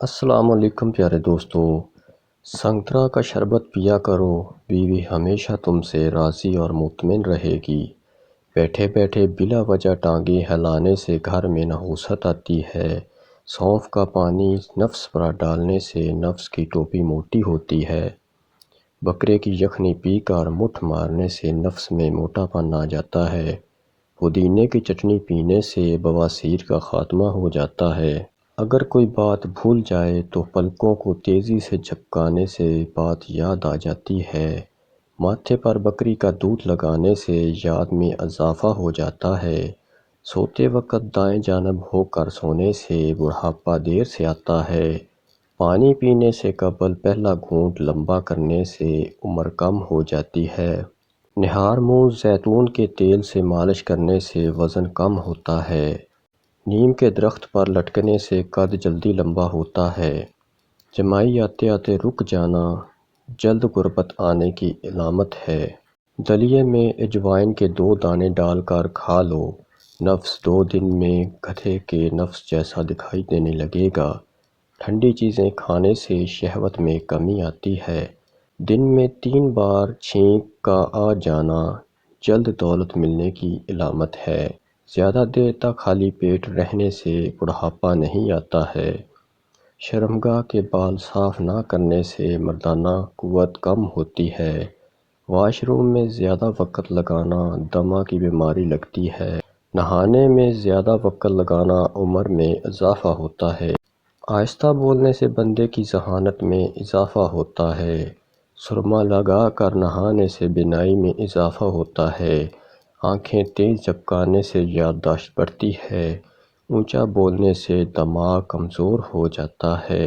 السلام علیکم پیارے دوستو، سنگترا کا شربت پیا کرو، بیوی ہمیشہ تم سے راضی اور مطمئن رہے گی۔ بیٹھے بیٹھے بلا وجہ ٹانگیں ہلانے سے گھر میں نحوست آتی ہے۔ سونف کا پانی نفس پر ڈالنے سے نفس کی ٹوپی موٹی ہوتی ہے۔ بکرے کی یخنی پی کر مٹھ مارنے سے نفس میں موٹاپن آ جاتا ہے۔ پودینے کی چٹنی پینے سے بواسیر کا خاتمہ ہو جاتا ہے۔ اگر کوئی بات بھول جائے تو پلکوں کو تیزی سے جھپکانے سے بات یاد آ جاتی ہے۔ ماتھے پر بکری کا دودھ لگانے سے یاد میں اضافہ ہو جاتا ہے۔ سوتے وقت دائیں جانب ہو کر سونے سے بڑھاپا دیر سے آتا ہے۔ پانی پینے سے قبل پہلا گھونٹ لمبا کرنے سے عمر کم ہو جاتی ہے۔ نہار منہ زیتون کے تیل سے مالش کرنے سے وزن کم ہوتا ہے۔ نیم کے درخت پر لٹکنے سے قد جلدی لمبا ہوتا ہے۔ جمائی آتے آتے رک جانا جلد غربت آنے کی علامت ہے۔ دلیے میں اجوائن کے 2 دانے ڈال کر کھا لو، نفس 2 دن میں گدھے کے نفس جیسا دکھائی دینے لگے گا۔ ٹھنڈی چیزیں کھانے سے شہوت میں کمی آتی ہے۔ دن میں 3 بار چھینک کا آ جانا جلد دولت ملنے کی علامت ہے۔ زیادہ دیر تک خالی پیٹ رہنے سے بڑھاپا نہیں آتا ہے۔ شرمگاہ کے بال صاف نہ کرنے سے مردانہ قوت کم ہوتی ہے۔ واش روم میں زیادہ وقت لگانا دمہ کی بیماری لگتی ہے۔ نہانے میں زیادہ وقت لگانا عمر میں اضافہ ہوتا ہے۔ آہستہ بولنے سے بندے کی ذہانت میں اضافہ ہوتا ہے۔ سرما لگا کر نہانے سے بینائی میں اضافہ ہوتا ہے۔ آنکھیں تیز جھپکانے سے یادداشت بڑھتی ہے۔ اونچا بولنے سے دماغ کمزور ہو جاتا ہے۔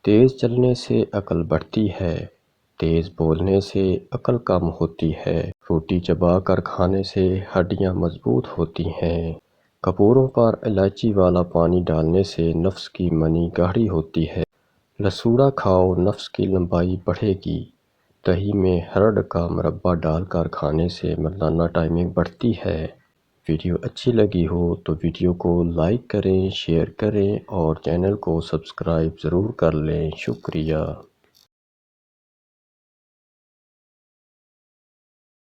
تیز چلنے سے عقل بڑھتی ہے۔ تیز بولنے سے عقل کم ہوتی ہے۔ روٹی چبا کر کھانے سے ہڈیاں مضبوط ہوتی ہیں۔ کپوروں پر الائچی والا پانی ڈالنے سے نفس کی منی گاڑھی ہوتی ہے۔ لسوڑا کھاؤ، نفس کی لمبائی بڑھے گی۔ دہی میں ہرڑ کا مربع ڈال کر کھانے سے مردانہ ٹائمنگ بڑھتی ہے۔ ویڈیو اچھی لگی ہو تو ویڈیو کو لائک کریں، شیئر کریں اور چینل کو سبسکرائب ضرور کر لیں۔ شکریہ۔